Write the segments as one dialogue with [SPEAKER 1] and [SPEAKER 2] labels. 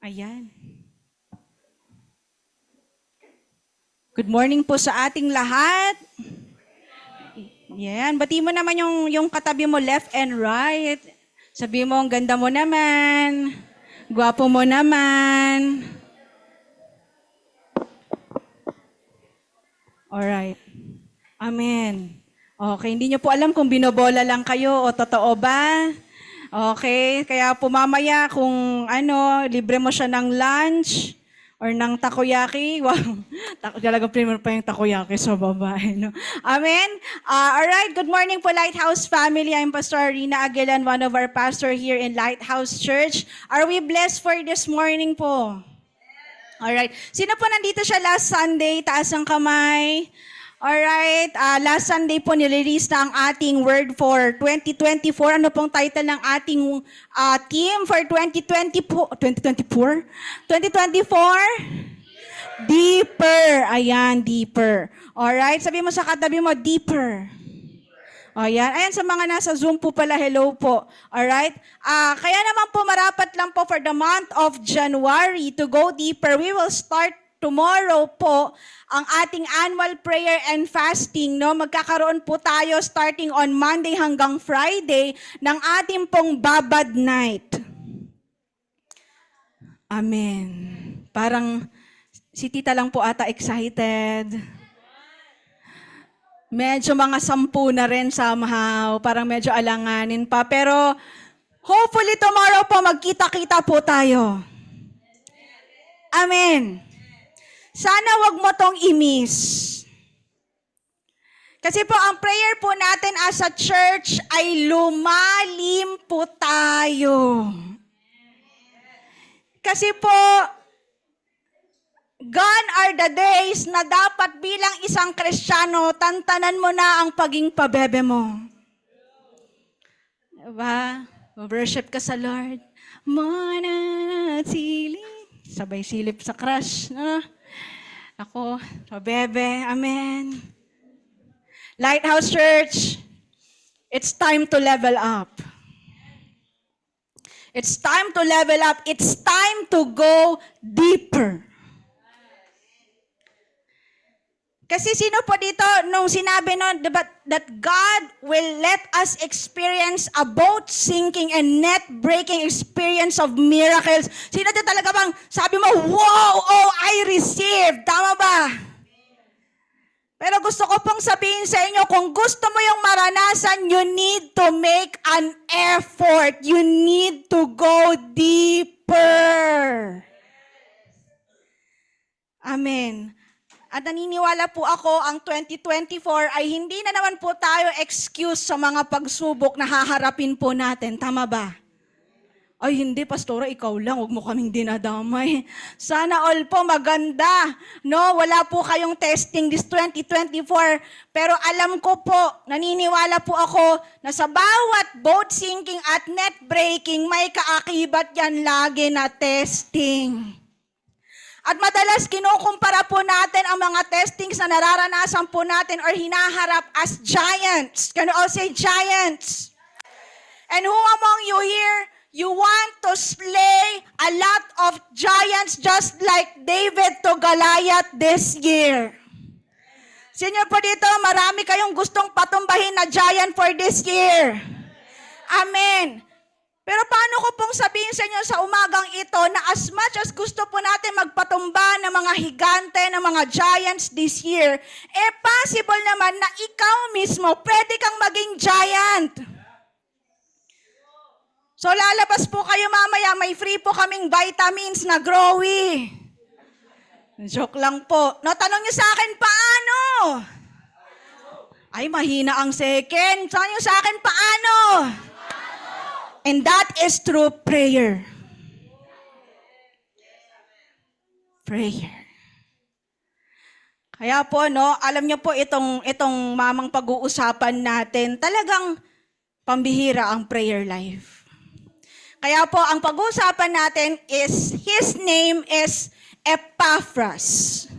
[SPEAKER 1] Ayan. Good morning po sa ating lahat. Yan, bati mo naman yung katabi mo left and right. Sabi mo, ang ganda mo naman. Gwapo mo naman. Alright. Amen. Okay, hindi nyo po alam kung binobola lang kayo o totoo ba? Okay, kaya po mamaya kung libre mo siya ng lunch or ng takoyaki. Wow, talaga premium pa yung takoyaki sa babae. No? Amen? Alright, good morning po Lighthouse family. I'm Pastor Rina Aguilan, one of our pastor here in Lighthouse Church. Are we blessed for this morning po? Alright, sino po nandito siya last Sunday? Taas ang kamay. Alright, last Sunday po nilirelease na ang ating word for 2024. Ano pong title ng ating team for 2024? Deeper. Ayan, deeper. Alright, sabi mo sa katabi mo, deeper. Ayan. Ayan, sa mga nasa Zoom po pala, hello po. Alright? Kaya naman po, marapat lang po for the month of January to go deeper. We will start tomorrow po ang ating annual prayer and fasting. No? Magkakaroon po tayo starting on Monday hanggang Friday ng ating pong Babad Night. Amen. Parang si Tita lang po ata excited. Medyo mga 10 na rin somehow. Parang medyo alanganin pa. Pero hopefully tomorrow po magkita-kita po tayo. Amen. Sana wag mo tong i-miss. Kasi po ang prayer po natin as a church ay lumalim po tayo. Kasi po, gone are the days na dapat bilang isang Kristiyano, tantanan mo na ang paging pabebe mo. Diba? Worship ka sa Lord. Manatili. Sabay silip sa crush. No? Ako, pabebe. Amen. Lighthouse Church, it's time to level up. It's time to level up. It's time to go deeper. Kasi sino po dito, nung sinabi that God will let us experience a boat sinking and net breaking experience of miracles. Sino dito talaga bang sabi mo, wow, oh, I received. Tama ba? Pero gusto ko pong sabihin sa inyo, kung gusto mo yung maranasan, you need to make an effort. You need to go deeper. Amen. At naniniwala po ako, ang 2024 ay hindi na naman po tayo excuse sa mga pagsubok na haharapin po natin. Tama ba? Ay, hindi, Pastora, ikaw lang. Huwag mo kaming dinadamay. Sana all po maganda. No, wala po kayong testing this 2024. Pero alam ko po, naniniwala po ako na sa bawat boat sinking at net breaking, may kaakibat yan lagi na testing. At madalas kinukumpara po natin ang mga testings na nararanasan po natin or hinaharap as giants. Can you all say giants? And who among you here, you want to slay a lot of giants just like David to Goliath this year? Sino po dito, marami kayong gustong patumbahin na giant for this year? Amen. Pero paano ko pong sabihin sa inyo sa umagang ito na as much as gusto po natin magpatumba ng mga higante, ng mga giants this year, possible naman na ikaw mismo, pwede kang maging giant. So lalabas po kayo mamaya, may free po kaming vitamins na Growy. Joke lang po. No, tanong niyo sa akin, paano? Ay, mahina ang second. Tanong niyo sa akin, paano? And that is through prayer. Prayer. Kaya po, no, alam niyo po itong mamang pag-uusapan natin, talagang pambihira ang prayer life. Kaya po, ang pag-uusapan natin is, his name is Epaphras,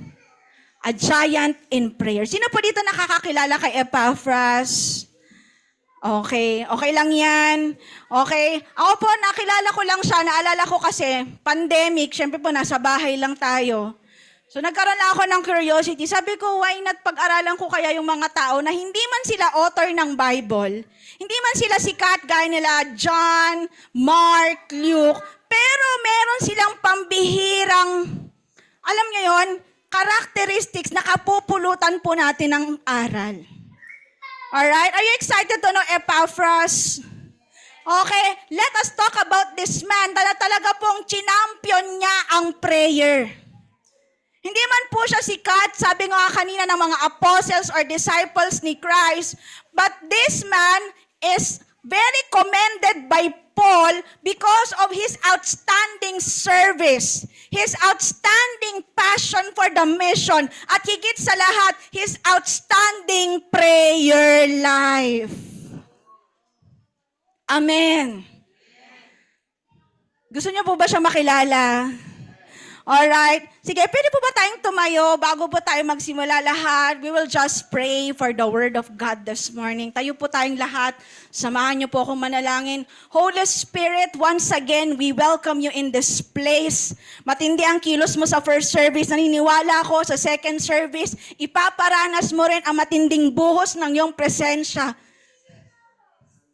[SPEAKER 1] a giant in prayer. Sino po dito nakakakilala kay Epaphras? Okay, okay lang yan. Okay. Ako po, nakilala ko lang siya, naalala ko kasi, pandemic, syempre po, nasa bahay lang tayo. So nagkaroon lang ako ng curiosity. Sabi ko, why not pag-aralan ko kaya yung mga tao na hindi man sila author ng Bible, hindi man sila sikat gaya nila John, Mark, Luke, pero meron silang pambihirang, alam niyo yon, characteristics na kapupulutan po natin ng aral. Alright? Are you excited to know Epaphras? Okay, let us talk about this man. Talaga pong chinampion niya ang prayer. Hindi man po siya sikat, sabi nga kanina ng mga apostles or disciples ni Christ, but this man is very commended by Paul because of his outstanding service, his outstanding passion for the mission, at higit sa lahat, his outstanding prayer life. Amen. Gusto niyo po ba siya makilala? Alright. Sige, pwede po ba tayong tumayo bago po tayo magsimula lahat? We will just pray for the Word of God this morning. Tayo po tayong lahat. Samahan niyo po akong manalangin. Holy Spirit, once again, we welcome you in this place. Matindi ang kilos mo sa first service. Naniniwala ako sa second service. Ipaparanas mo rin ang matinding buhos ng iyong presensya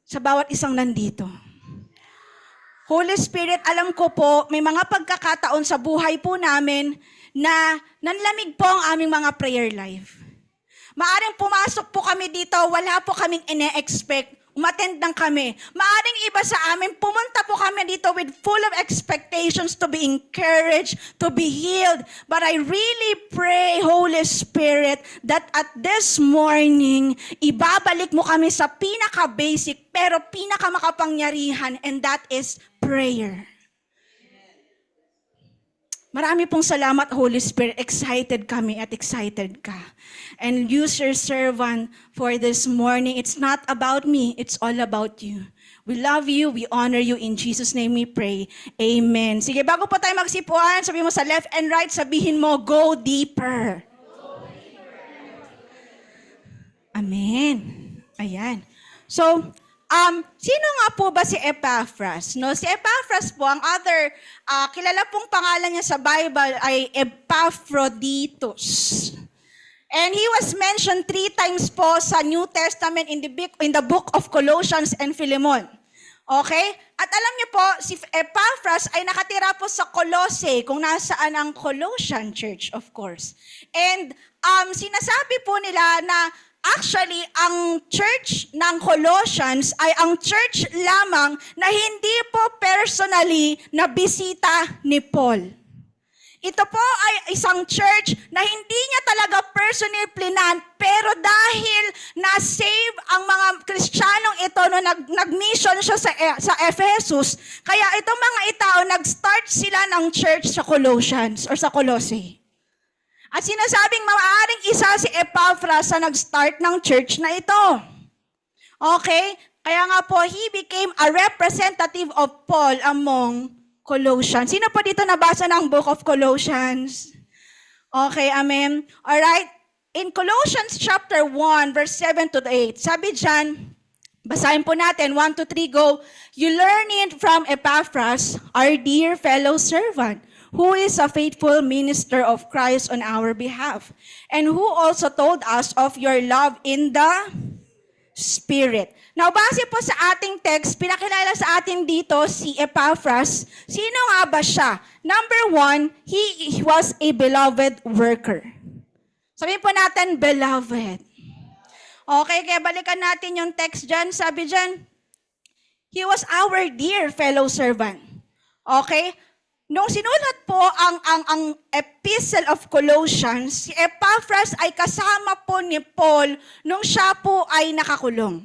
[SPEAKER 1] sa bawat isang nandito. Holy Spirit, alam ko po, may mga pagkakataon sa buhay po namin na nanlamig po ang aming mga prayer life. Maaring pumasok po kami dito, wala po kaming ine-expect. Umattend lang kami. Maaring iba sa amin, pumunta po kami dito with full of expectations to be encouraged, to be healed. But I really pray, Holy Spirit, that at this morning, ibabalik mo kami sa pinaka-basic pero pinaka-makapangyarihan, and that is prayer. Marami pong salamat, Holy Spirit. Excited kami at excited ka. And use your servant for this morning. It's not about me. It's all about you. We love you. We honor you. In Jesus' name we pray. Amen. Sige, bago pa tayo magsipuan, sabihin mo sa left and right, sabihin mo, go deeper. Go deeper. Amen. Ayan. So, sino nga po ba si Epaphras? No, si Epaphras po, ang other, kilala pong pangalan niya sa Bible ay Epaphroditus. And he was mentioned 3 times po sa New Testament in the book of Colossians and Philemon. Okay? At alam niyo po, si Epaphras ay nakatira po sa Colossae, kung nasaan ang Colossian Church, of course. And sinasabi po nila na actually, ang church ng Colossians ay ang church lamang na hindi po personally na bisita ni Paul. Ito po ay isang church na hindi niya talaga personally plinan, pero dahil na-save ang mga Kristiyanong ito no nag-mission siya sa Ephesus, kaya itong mga itao nag-start sila ng church sa Colossians or sa Colossae. At sinasabing maaaring isa si Epaphras sa nag-start ng church na ito. Okay? Kaya nga po, he became a representative of Paul among Colossians. Sino po dito nabasa ng book of Colossians? Okay, amen. Alright. In Colossians chapter 1, verse 7 to 8, sabi dyan, basahin po natin, 1 to 3, go. You learn it from Epaphras, our dear fellow servant, who is a faithful minister of Christ on our behalf, and who also told us of your love in the Spirit. Now, base po sa ating text, pinakilala sa atin dito si Epaphras. Sino nga ba siya? Number 1, he was a beloved worker. Sabihin po natin, beloved. Okay, kaya balikan natin yung text dyan. Sabi dyan, he was our dear fellow servant. Okay? Nung sinulat po ang Epistle of Colossians, si Epaphras ay kasama po ni Paul nung siya po ay nakakulong.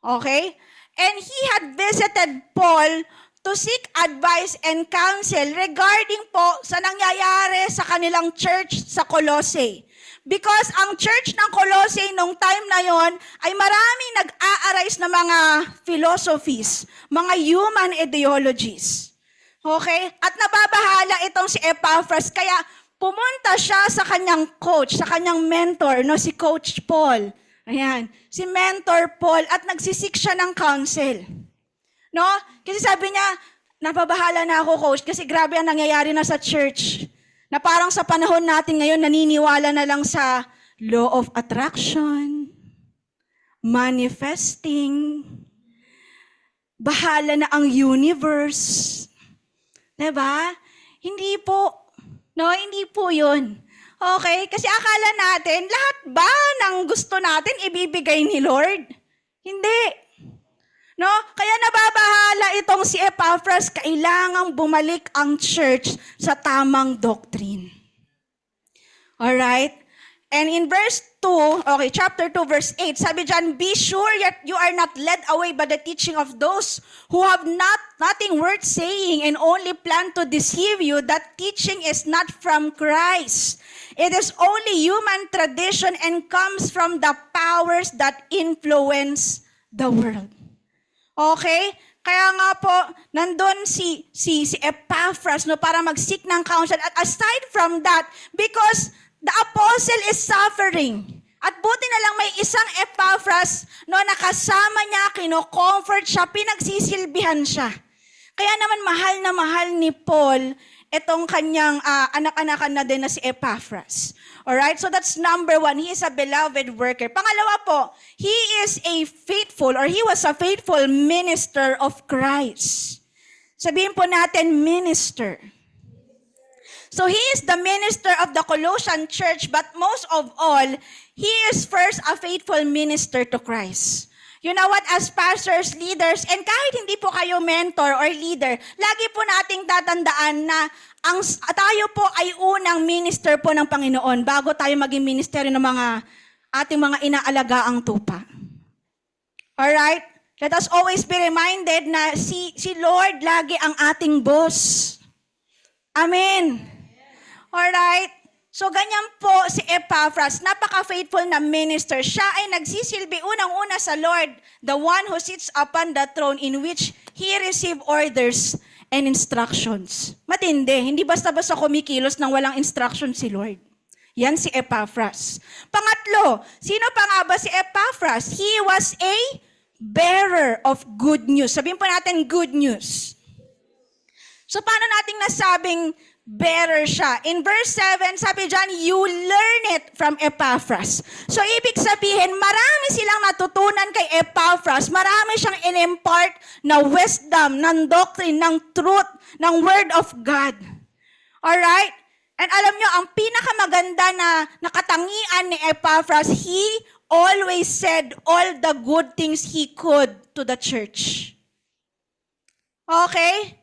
[SPEAKER 1] Okay? And he had visited Paul to seek advice and counsel regarding po sa nangyayari sa kanilang church sa Colossae. Because ang church ng Colossae nung time na yon ay maraming nag-a-arise na mga philosophies, mga human ideologies. Okay? At nababahala itong si Epaphras, kaya pumunta siya sa kanyang coach, sa kanyang mentor, no, si Coach Paul. Ayan, si Mentor Paul at nagsisik siya ng counsel. No? Kasi sabi niya, napabahala na ako, coach, kasi grabe ang nangyayari na sa church. Na parang sa panahon natin ngayon, naniniwala na lang sa law of attraction, manifesting, bahala na ang universe. Diba? Hindi po. No, hindi po yun. Okay? Kasi akala natin, lahat ba ng gusto natin ibibigay ni Lord? Hindi. No? Kaya nababahala itong si Epaphras, kailangang bumalik ang church sa tamang doctrine. Alright? And in verse 2, chapter 2, verse 8, sabi dyan, be sure that you are not led away by the teaching of those who have nothing worth saying and only plan to deceive you. That teaching is not from Christ. It is only human tradition and comes from the powers that influence the world. Okay? Kaya nga po, nandun si Epaphras no, para mag-seek ng counsel. At aside from that, because the apostle is suffering. At buti na lang may isang Epaphras no, nakasama niya, kino-comfort siya, pinagsisilbihan siya. Kaya naman mahal ni Paul itong kanyang anak-anakan na din na si Epaphras. Alright? So that's number 1. He is a beloved worker. Pangalawa po, he was a faithful minister of Christ. Sabihin po natin, minister. So he is the minister of the Colossian church, but most of all, he is first a faithful minister to Christ. You know what, as pastors, leaders, and kahit hindi po kayo mentor or leader, lagi po nating tatandaan na tayo po ay unang minister po ng Panginoon bago tayo maging ministeryo ng ating mga inaalagaang tupa. Alright? Let us always be reminded na si Lord lagi ang ating boss. Amen. Alright? So, ganyan po si Epaphras, napaka-faithful na minister. Siya ay nagsisilbi unang-una sa Lord, the one who sits upon the throne in which he received orders and instructions. Matindi, hindi basta-basta kumikilos nang walang instruction si Lord. Yan si Epaphras. Pangatlo, sino pa nga ba si Epaphras? He was a bearer of good news. Sabihin po natin, good news. So, paano nating nasabing bearer siya? In verse 7, sabi dyan, you learn it from Epaphras. So, ibig sabihin, marami silang natutunan kay Epaphras. Marami siyang in-impart na wisdom, ng doctrine, ng truth, ng word of God. Alright? And alam nyo, ang pinakamaganda na nakatangian ni Epaphras, he always said all the good things he could to the church. Okay?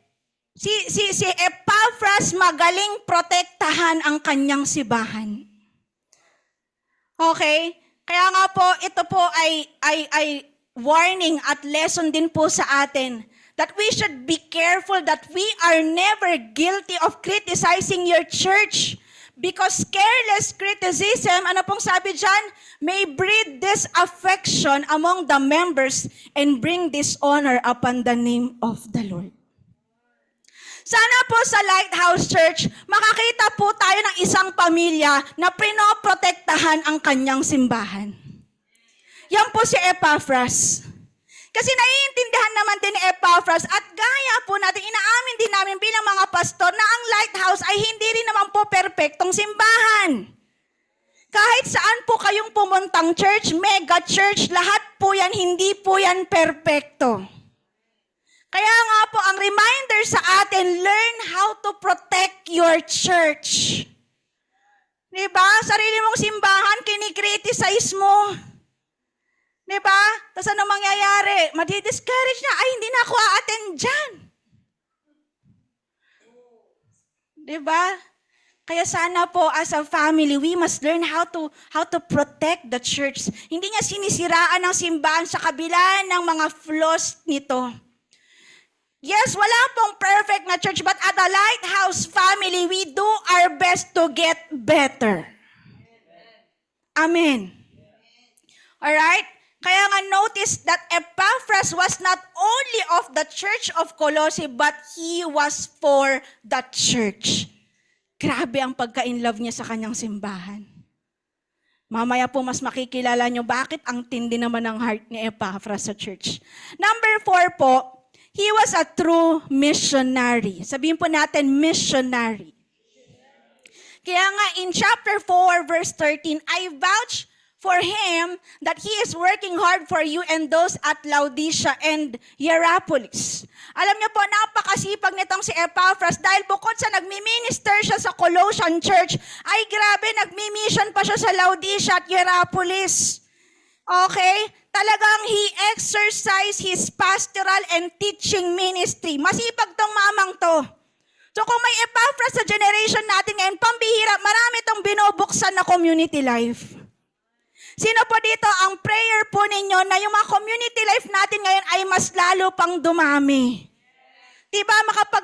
[SPEAKER 1] Si Epaphras magaling protektahan ang kanyang sibahan. Okay? Kaya nga po, ito po ay warning at lesson din po sa atin that we should be careful that we are never guilty of criticizing your church. Because careless criticism, ano pong sabi dyan, may breed disaffection among the members and bring dishonor upon the name of the Lord. Sana po sa Lighthouse Church, makakita po tayo ng isang pamilya na pinoprotektahan ang kanyang simbahan. Yan po si Epaphras. Kasi naiintindihan naman din ni Epaphras at gaya po natin, inaamin din namin bilang mga pastor na ang Lighthouse ay hindi rin naman po perpektong simbahan. Kahit saan po kayong pumuntang church, mega church, lahat po yan, hindi po yan perpekto. Kaya nga po, ang reminder sa atin, learn how to protect your church. Diba? Sarili mong simbahan, kinikriticize mo. Diba? Tapos ano mangyayari? Madi-discourage na, ay hindi na ako a-attend dyan. Diba? Kaya sana po as a family, we must learn how to protect the church. Hindi niya sinisiraan ng simbahan sa kabila ng mga flaws nito. Yes, wala pong perfect na church, but at the Lighthouse family, we do our best to get better. Amen. Alright? Kaya nga notice that Epaphras was not only of the church of Colossae, but he was for the church. Grabe ang pagka-inlove niya sa kanyang simbahan. Mamaya po mas makikilala nyo bakit ang tindi naman ng heart ni Epaphras sa church. Number 4 po, he was a true missionary. Sabihin po natin, missionary. Kaya nga in chapter 4 verse 13, I vouch for him that he is working hard for you and those at Laodicea and Hierapolis. Alam niyo po, napakasipag nitong si Epaphras dahil bukod sa nagmi-minister siya sa Colossian Church, ay grabe, nagmi-mission pa siya sa Laodicea at Hierapolis. Okay? Talagang he exercised his pastoral and teaching ministry. Masipag tong mamang to. So kung may Epaphras sa generation natin ngayon, pambihira, marami tong binubuksan na community life. Sino po dito ang prayer po ninyo na yung mga community life natin ngayon ay mas lalo pang dumami? Diba,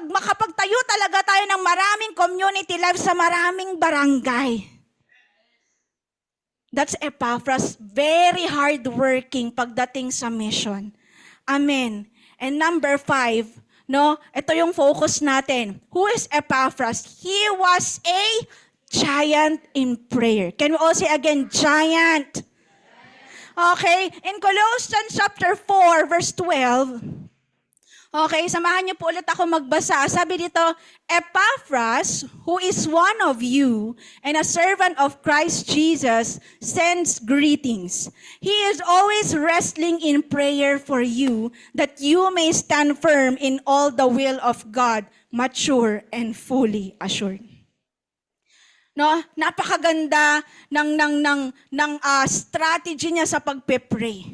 [SPEAKER 1] makapagtayo talaga tayo ng maraming community life sa maraming barangay. That's Epaphras, very hardworking pagdating sa mission. Amen. And number 5, no, ito yung focus natin. Who is Epaphras? He was a giant in prayer. Can we all say again, giant? Okay, in Colossians chapter 4, verse 12, okay, samahan niyo po ulit ako magbasa. Sabi dito, Epaphras, who is one of you and a servant of Christ Jesus, sends greetings. He is always wrestling in prayer for you, that you may stand firm in all the will of God, mature and fully assured. No, napakaganda ng strategy niya sa pagpe-pray.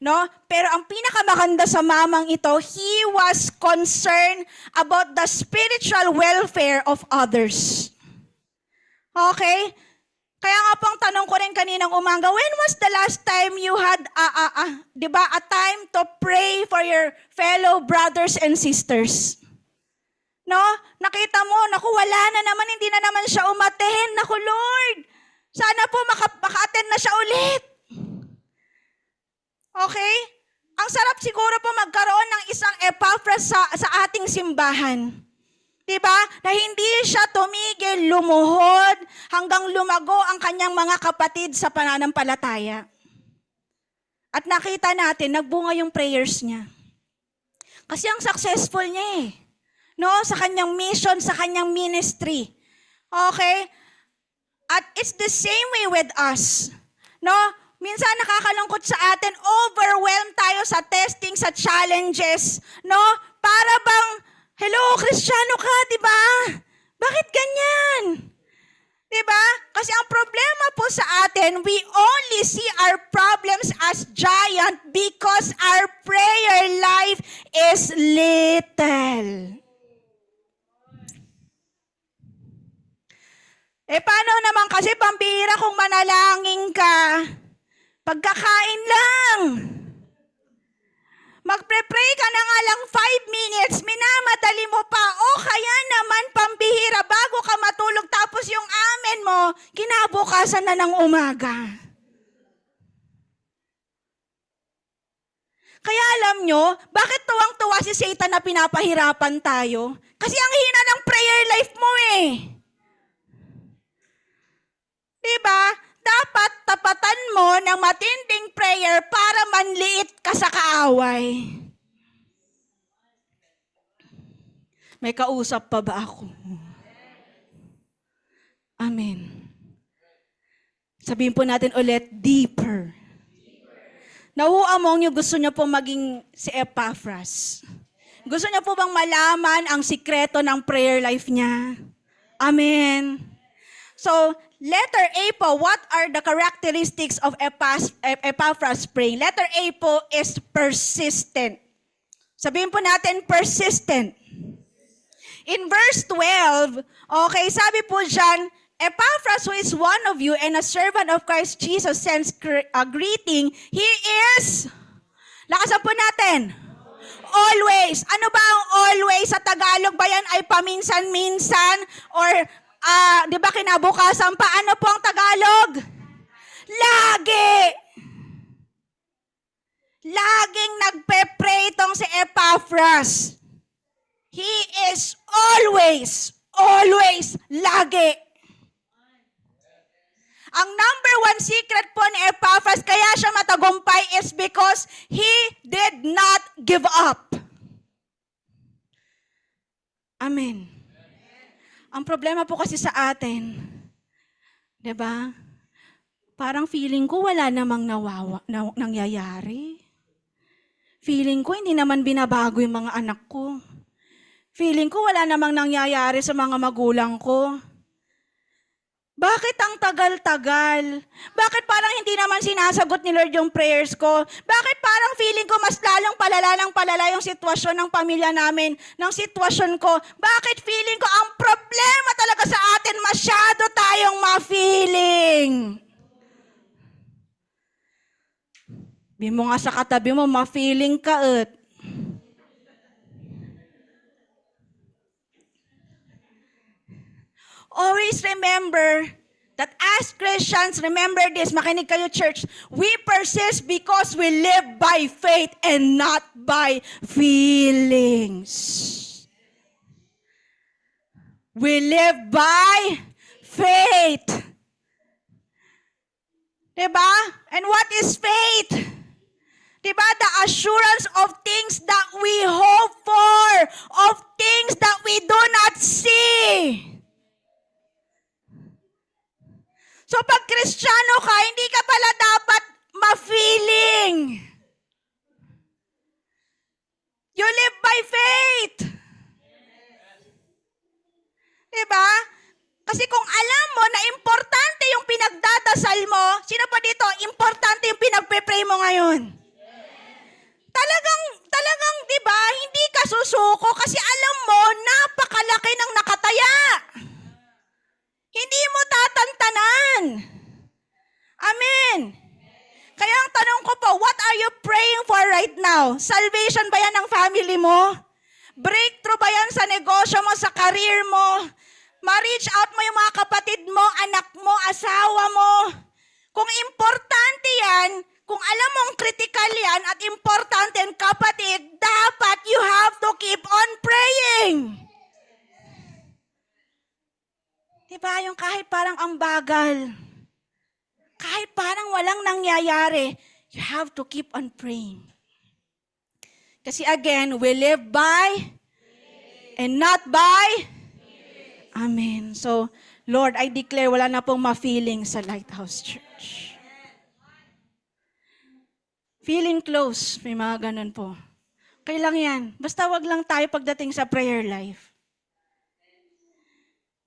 [SPEAKER 1] No? Pero ang pinakamaganda sa mamang ito, he was concerned about the spiritual welfare of others. Okay? Kaya nga pong tanong ko rin kaninang umaga, when was the last time you had a time to pray for your fellow brothers and sisters? No? Nakita mo, naku, wala na naman, hindi na naman siya umattend. Naku, Lord, sana po maka-attend na siya ulit. Okay? Ang sarap siguro po magkaroon ng isang Epaphras sa ating simbahan. Diba? Na hindi siya tumigil, lumuhod, hanggang lumago ang kanyang mga kapatid sa pananampalataya. At nakita natin, nagbunga yung prayers niya. Kasi ang successful niya eh. No, sa kanyang mission, sa kanyang ministry. Okay? At it's the same way with us. No? Minsan nakakalungkot sa atin, overwhelmed tayo sa testing, sa challenges. No? Para bang, hello, Kristiyano ka, di ba? Bakit ganyan? Di ba? Kasi ang problema po sa atin, we only see our problems as giant because our prayer life is little. Paano naman kasi pambihira kung manalangin ka? Pagkakain lang. Magpre-pray ka na nga lang 5 minutes, minamadali mo pa. O kaya naman pambihira, bago ka matulog, tapos yung amen mo, kinabukasan na ng umaga. Kaya alam nyo, bakit tuwang-tuwa si Satan na pinapahirapan tayo? Kasi ang hina ng prayer life mo eh. Diba? Dapat tapatan mo ng matinding prayer para manliit ka sa kaaway. May kausap pa ba ako? Amen. Sabihin po natin ulit, deeper. Who among you gusto niyo po maging si Epaphras? Gusto niyo po bang malaman ang sikreto ng prayer life niya? Amen. So, letter A po, what are the characteristics of Epaphras praying? Letter A po is persistent. Sabihin po natin, persistent. In verse 12, okay, sabi po dyan, Epaphras, who is one of you and a servant of Christ Jesus, sends a greeting. He is, lakasan po natin, always. Ano ba ang always? Sa Tagalog ba yan ay paminsan-minsan? Or di ba kinabukasan pa? Ano po ang Tagalog? Lagi. Laging nagpe-pray tong si Epaphras. He is always, lagi. Ang number one secret po ni Epaphras, kaya siya matagumpay is because he did not give up. Amen. Ang problema po kasi sa atin, 'di ba? Parang feeling ko wala namang nangyayari. Feeling ko hindi naman binabago yung mga anak ko. Feeling ko wala namang nangyayari sa mga magulang ko. Bakit ang tagal-tagal? Bakit parang hindi naman sinasagot ni Lord yung prayers ko? Bakit parang feeling ko mas lalong palala yung sitwasyon ng pamilya namin, ng sitwasyon ko? Bakit feeling ko ang problema talaga sa atin, masyado tayong ma-feeling? Bi mo nga sa katabi mo, ma-feeling ka et. Always remember that as Christians, remember this, makinig kayo church, we persist because we live by faith and not by feelings. We live by faith. Diba? And what is faith? Diba? The assurance of things that we hope for, of things that we do not see. So pag Kristiyano ka, hindi ka pala dapat ma-feeling. You live by faith. Diba? Kasi kung alam mo na importante yung pinagdadasal mo, sino pa dito, importante yung pinagpe-pray mo ngayon? Talagang, diba, hindi ka susuko kasi alam mo, napakalaki ng nakataya. Hindi mo tatantanan. Amen. Kaya ang tanong ko po, what are you praying for right now? Salvation ba yan ng family mo? Breakthrough ba yan sa negosyo mo, sa career mo? Ma-reach out mo yung mga kapatid mo, anak mo, asawa mo? Kung importante yan, kung alam mong critical yan at importante yan, kapatid, dapat you have to keep on praying. Diba, yung kahit parang ang bagal, kahit parang walang nangyayari, you have to keep on praying. Kasi again, we live by and not by. Amen. So, Lord, I declare wala na pong ma-feeling sa Lighthouse Church. Feeling close, may mga ganun po. Kailang yan. Basta wag lang tayo pagdating sa prayer life.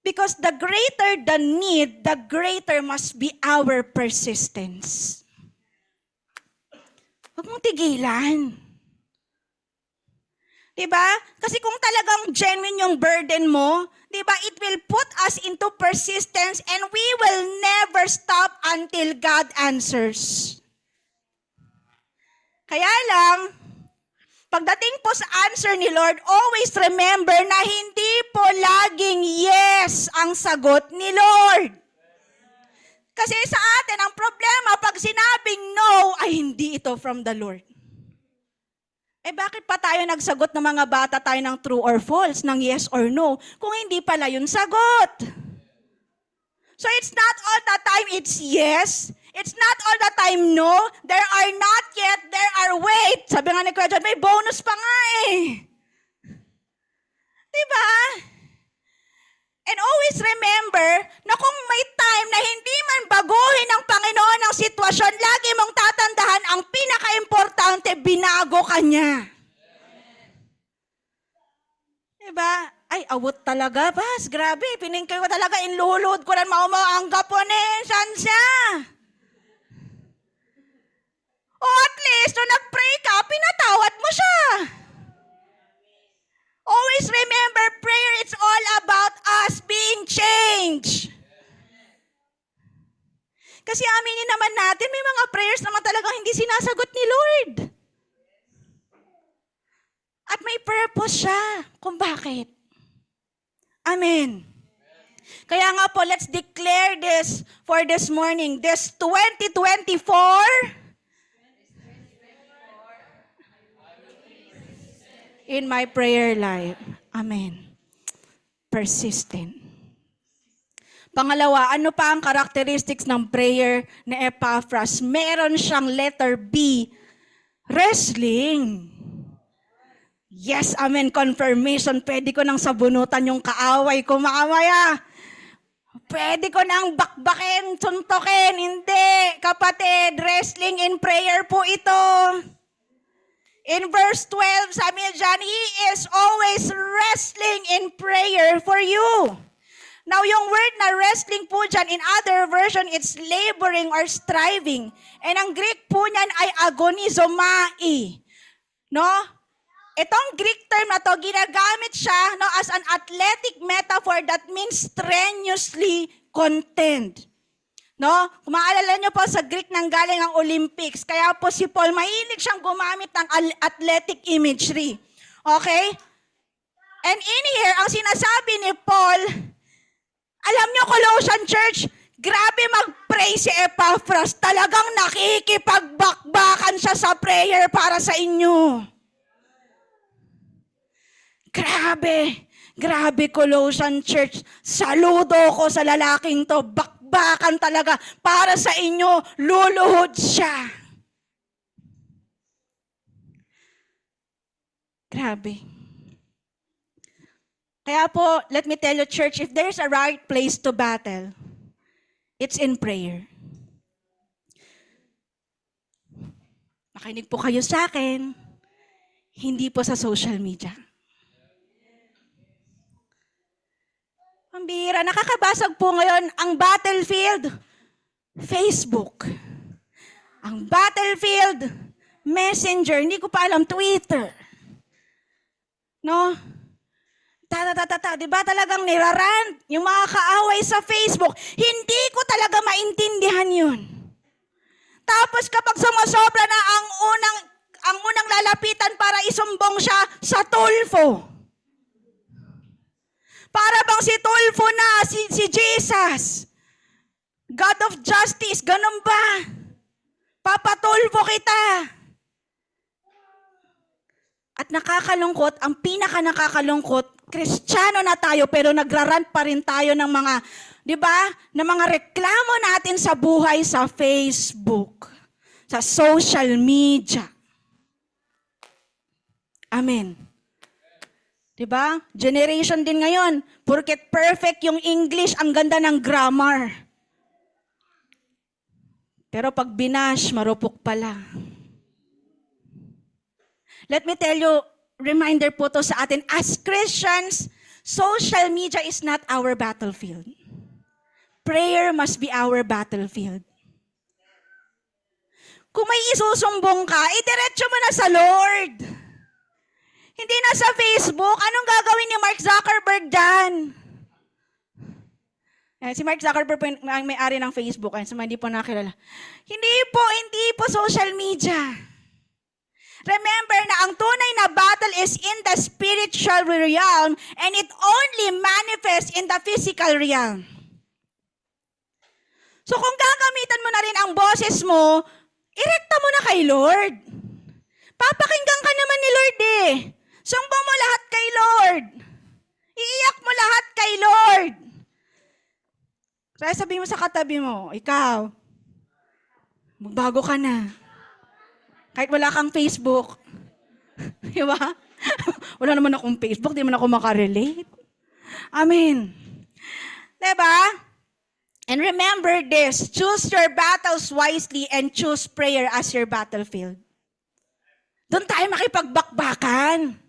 [SPEAKER 1] Because the greater the need, the greater must be our persistence. Huwag mong tigilan. Diba? Kasi kung talagang genuine yung burden mo, diba, it will put us into persistence and we will never stop until God answers. Kaya lang, pagdating po sa answer ni Lord, always remember na hindi po laging yes ang sagot ni Lord. Kasi sa atin, ang problema, pag sinabing no, ay hindi ito from the Lord. Eh bakit pa tayo nagsagot ng mga bata tayo ng true or false, ng yes or no, kung hindi pala yun sagot? So it's not all the time it's yes. It's not all the time no. There are not yet, there are wait. Sabi nga ni Kuya John, may bonus pa nga eh. Diba? And always remember na kung may time na hindi man baguhin ng Panginoon ang sitwasyon, lagi mong tatandahan ang pinaka-importante, binago ka niya. Diba? Ay, awot talaga, Bas. Grabe, piningkay ko talaga, inluhulod ko lang maumaanggap po ni Shansha. O at least, nung nag-pray ka, pinatawad mo siya. Always remember, prayer is all about us being changed. Kasi aminin naman natin, may mga prayers naman talagang hindi sinasagot ni Lord. At may purpose siya kung bakit. Amen. Kaya nga po, let's declare this for this morning. This 2024, in my prayer life. Amen. Persistent. Pangalawa, ano pa ang characteristics ng prayer ni Epaphras? Meron siyang letter B, wrestling. Yes, amen, confirmation. Pwede ko nang sabunutan yung kaaway ko mamaya. Pwede ko nang bakbakin, suntokin. Hindi, kapatid, wrestling in prayer po ito. In verse 12, sabi niya dyan, He is always wrestling in prayer for you. Now, yung word na wrestling po dyan, in other version, it's laboring or striving. And ang Greek po niyan ay agonizomai. No? Itong Greek term na to, ginagamit siya as an athletic metaphor that means strenuously contend. No? Kung maalala nyo po sa Greek nang galing ang Olympics, kaya po si Paul, mahilig siyang gumamit ng athletic imagery. Okay? And in here, ang sinasabi ni Paul, alam nyo, Colossian Church, grabe mag-pray si Epaphras. Talagang nakikipagbakbakan siya sa prayer para sa inyo. Grabe, Colossian Church. Saludo ko sa lalaking to. Bakbakan talaga. Para sa inyo, luluhod siya. Grabe. Kaya po, let me tell you, church, if there's a right place to battle, it's in prayer. Makinig po kayo sa akin, hindi po sa social media. Ang bihira, nakakabasag po ngayon ang battlefield, Facebook. Ang battlefield, Messenger, hindi ko pa alam, Twitter. No? Di ba talagang nirarant yung mga kaaway sa Facebook? Hindi ko talaga maintindihan yun. Tapos kapag sumusobra na ang unang lalapitan para isumbong siya sa Tulfo. Para bang si Tulfo na, si Jesus. God of Justice, ganun ba? Papatulfo kita. At nakakalungkot, ang pinaka nakakalungkot, Kristiyano na tayo pero nagrarant pa rin tayo ng mga, di ba? Ng mga reklamo natin sa buhay sa Facebook, sa social media. Amen. Di ba? Generation din ngayon, porket perfect yung English, ang ganda ng grammar. Pero pag binash, marupok pala. Let me tell you, reminder po to sa atin, as Christians, social media is not our battlefield. Prayer must be our battlefield. Kung may isusumbong ka, idiretso mo na sa Lord. Hindi na sa Facebook. Anong gagawin ni Mark Zuckerberg dyan? Si Mark Zuckerberg po ang may-ari ng Facebook. Ay, hindi po nakilala. Hindi po social media. Remember na ang tunay na battle is in the spiritual realm and it only manifests in the physical realm. So kung gagamitan mo na rin ang boses mo, irekta mo na kay Lord. Papakinggan ka naman ni Lord eh. Sumbong mo lahat kay Lord. Iiyak mo lahat kay Lord. Kaya sabihin mo sa katabi mo, ikaw, magbago ka na. Kahit wala kang Facebook. Di ba? Wala naman akong Facebook, di naman ako makarelate. Amen. Di ba? And remember this, choose your battles wisely and choose prayer as your battlefield. Doon tayo makipagbakbakan.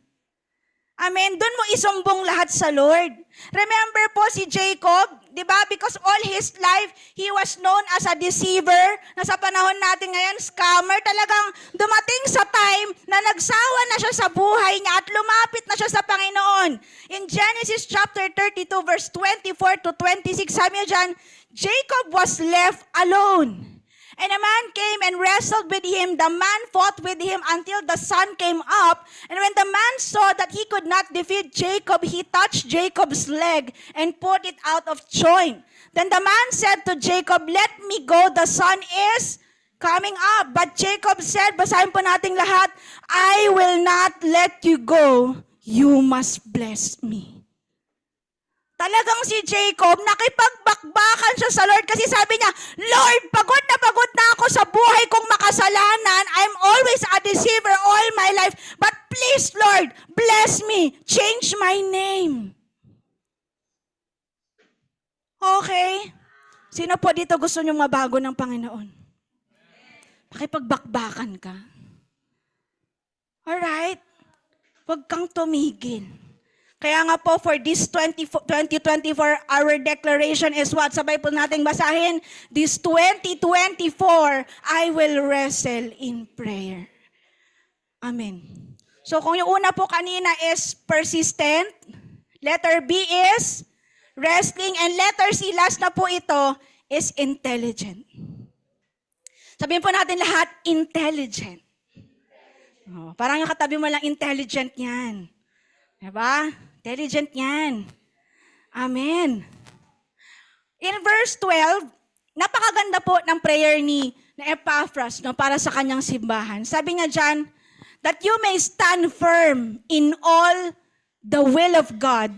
[SPEAKER 1] Amen. Doon mo isumbong lahat sa Lord. Remember po si Jacob, di ba? Because all his life, he was known as a deceiver. Na sa panahon natin ngayon, scammer. Talagang dumating sa time na nagsawa na siya sa buhay niya at lumapit na siya sa Panginoon. In Genesis chapter 32, verse 24 to 26, sabi niya dyan, Jacob was left alone. And a man came and wrestled with him. The man fought with him until the sun came up. And when the man saw that he could not defeat Jacob, he touched Jacob's leg and put it out of joint. Then the man said to Jacob, "Let me go, the sun is coming up." But Jacob said, basahin po nating lahat, "I will not let you go. You must bless me." Talagang si Jacob, nakipagbakbakan nagbakbakan siya sa Lord kasi sabi niya, Lord, pagod na ako sa buhay kong makasalanan. I'm always a deceiver all my life. But please, Lord, bless me. Change my name. Okay? Sino po dito gusto niyong mabago ng Panginoon? Pakipagbakbakan ka. Alright? Huwag kang tumigil. Kaya nga po, for this 2024, our declaration is what? Sabay po nating basahin. This 2024, I will wrestle in prayer. Amen. So kung yung una po kanina is persistent, letter B is wrestling, and letter C, last na po ito, is intelligent. Sabihin po natin lahat, intelligent. Oh, parang yung katabi mo lang, intelligent yan. Diba? Intelligent yan. Amen. In verse 12, napakaganda po ng prayer ni Epaphras, no, para sa kanyang simbahan. Sabi niya dyan, that you may stand firm in all the will of God,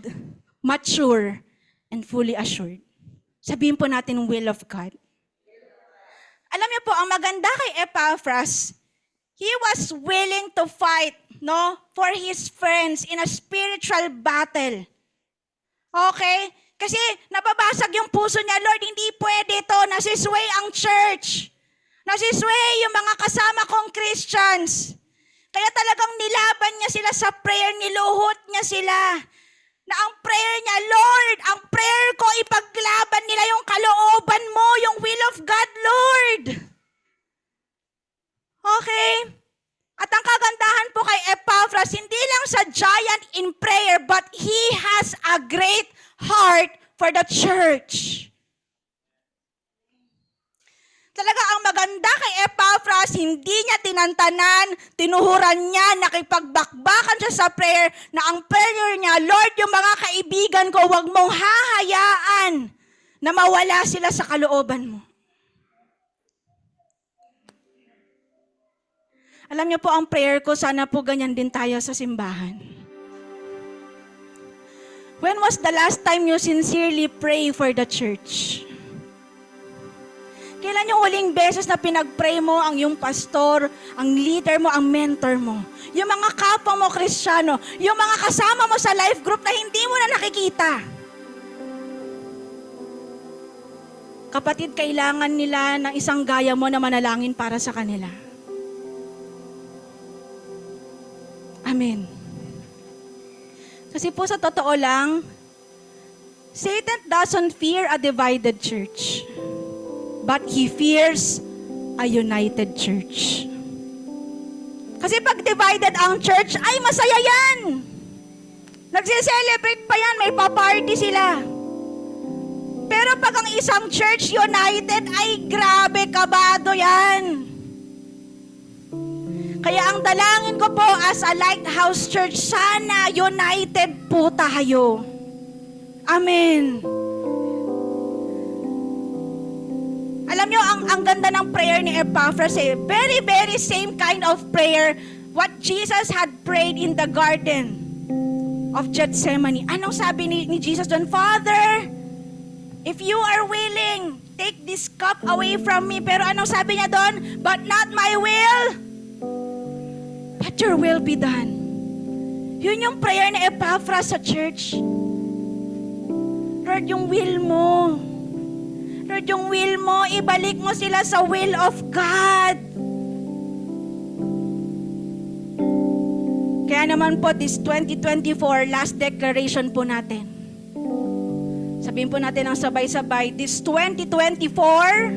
[SPEAKER 1] mature and fully assured. Sabihin po natin will of God. Alam niyo po, ang maganda kay Epaphras, he was willing to fight, no, for his friends in a spiritual battle. Okay? Kasi nababasag yung puso niya, Lord, hindi pwede ito. Nasisway ang church. Nasisway yung mga kasama kong Christians. Kaya talagang nilaban niya sila sa prayer, niluhot niya sila. Na ang prayer niya, Lord, ang prayer ko, ipaglaban nila yung kalooban mo, yung will of God, Lord. Okay? At ang kagandahan po kay Epaphras, hindi lang sa giant in prayer, but he has a great heart for the church. Talaga ang maganda kay Epaphras, hindi niya tinantanan, tinuhuran niya, nakipagbakbakan siya sa prayer, na ang prayer niya, Lord, yung mga kaibigan ko, huwag mong hahayaan na mawala sila sa kalooban mo. Alam niyo po, ang prayer ko, sana po ganyan din tayo sa simbahan. When was the last time you sincerely pray for the church? Kailan yung huling beses na pinag-pray mo ang yung pastor, ang leader mo, ang mentor mo? Yung mga kapwa mo Kristiyano, yung mga kasama mo sa life group na hindi mo na nakikita. Kapatid, kailangan nila ng isang gaya mo na manalangin para sa kanila. Amen. Kasi po sa totoo lang, Satan doesn't fear a divided church. But he fears a united church. Kasi pag divided ang church, ay masaya yan. Nagse-celebrate pa yan, may pa-party sila. Pero pag ang isang church united, ay grabe, kabado yan. Kaya ang dalangin ko po as a Lighthouse Church, sana united po tayo. Amen. Alam nyo, ang ganda ng prayer ni Epaphras, very, very same kind of prayer what Jesus had prayed in the Garden of Gethsemane. Anong sabi ni Jesus doon? Father, if you are willing, take this cup away from me. Pero anong sabi niya doon? But not my will, but your will be done. Yun yung prayer ni Epaphras sa church. Lord, yung will mo. Lord, yung will mo, ibalik mo sila sa will of God. Kaya naman po, this 2024, last declaration po natin. Sabihin po natin ang sabay-sabay, this 2024,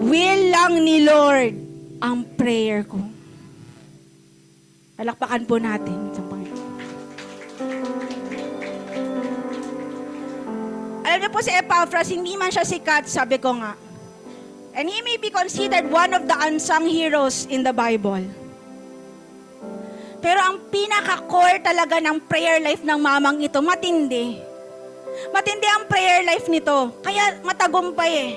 [SPEAKER 1] will lang ni Lord ang prayer ko. Palakpakan po natin sa Panginoon. Alam niyo po si Epaphras, hindi man siya sikat, sabi ko nga. And he may be considered one of the unsung heroes in the Bible. Pero ang pinaka-core talaga ng prayer life ng mamang ito, matindi. Matindi ang prayer life nito. Kaya matagumpay .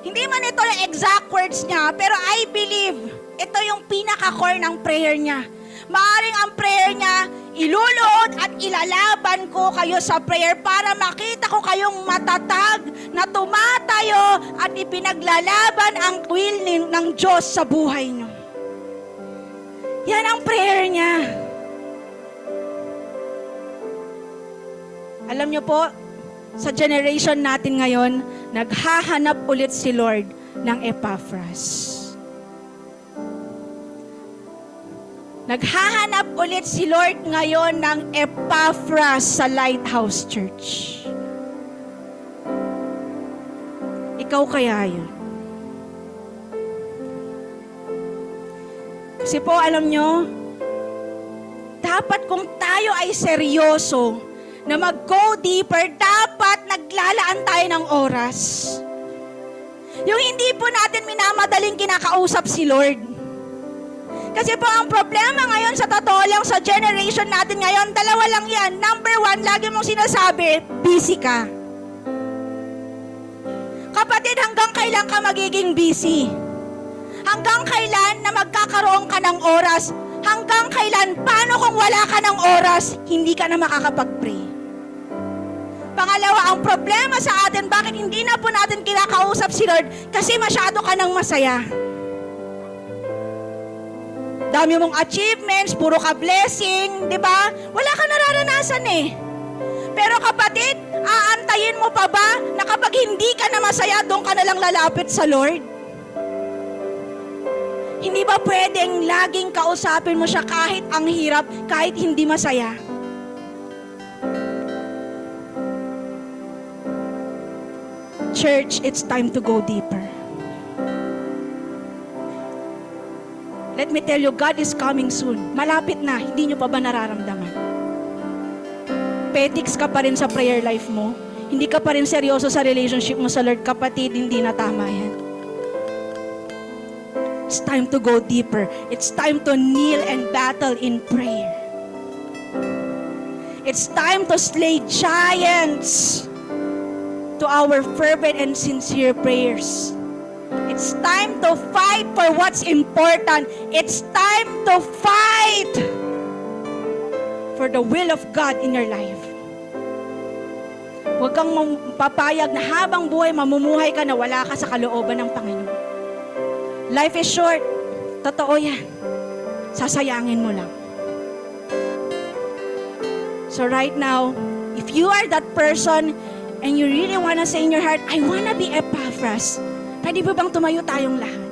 [SPEAKER 1] Hindi man ito yung exact words niya, pero I believe ito yung pinaka-core ng prayer niya. Maaring ang prayer niya Iluluhod at ilalaban ko kayo sa prayer para makita ko kayong matatag na tumatayo at ipinaglalaban ang will ng Diyos sa buhay niyo. Yan ang prayer niya. Alam niyo po, sa generation natin ngayon, naghahanap ulit si Lord ng Epaphras. Naghahanap ulit si Lord ngayon ng Epaphras sa Lighthouse Church. Ikaw kaya yun? Kasi po, alam nyo, dapat kung tayo ay seryoso na mag-go deeper, dapat naglalaan tayo ng oras. Yung hindi po natin minamadaling kinakausap si Lord. Kasi po ang problema ngayon sa totoo lang sa generation natin ngayon, dalawa lang yan. Number one, lagi mong sinasabi, busy ka. Kapatid, hanggang kailan ka magiging busy? Hanggang kailan na magkakaroon ka ng oras? Hanggang kailan? Paano kung wala ka ng oras, hindi ka na makakapag-pray? Pangalawa, ang problema sa atin, bakit hindi na po natin kinakausap si Lord? Kasi masyado ka ng masaya. Dami mong achievements, puro ka blessing, di ba? Wala ka nararanasan eh. Pero kapatid, aantayin mo pa ba na kapag hindi ka na masaya, doon ka na lang lalapit sa Lord? Hindi ba pwedeng laging kausapin mo siya kahit ang hirap, kahit hindi masaya? Church, it's time to go deeper. Let me tell you, God is coming soon. Malapit na, hindi nyo pa ba nararamdaman? Petics ka pa rin sa prayer life mo. Hindi ka pa rin seryoso sa relationship mo sa Lord. Kapatid, hindi na tama yan. It's time to go deeper. It's time to kneel and battle in prayer. It's time to slay giants to our fervent and sincere prayers. It's time to fight for what's important. It's time to fight for the will of God in your life. Huwag kang papayag na habang buhay mamumuhay ka na wala ka sa kalooban ng Panginoon. Life is short. Totoo yan. Sasayangin mo lang. So right now, if you are that person and you really wanna say in your heart, I wanna be Epaphras, pwede ba bang tumayo tayong lahat?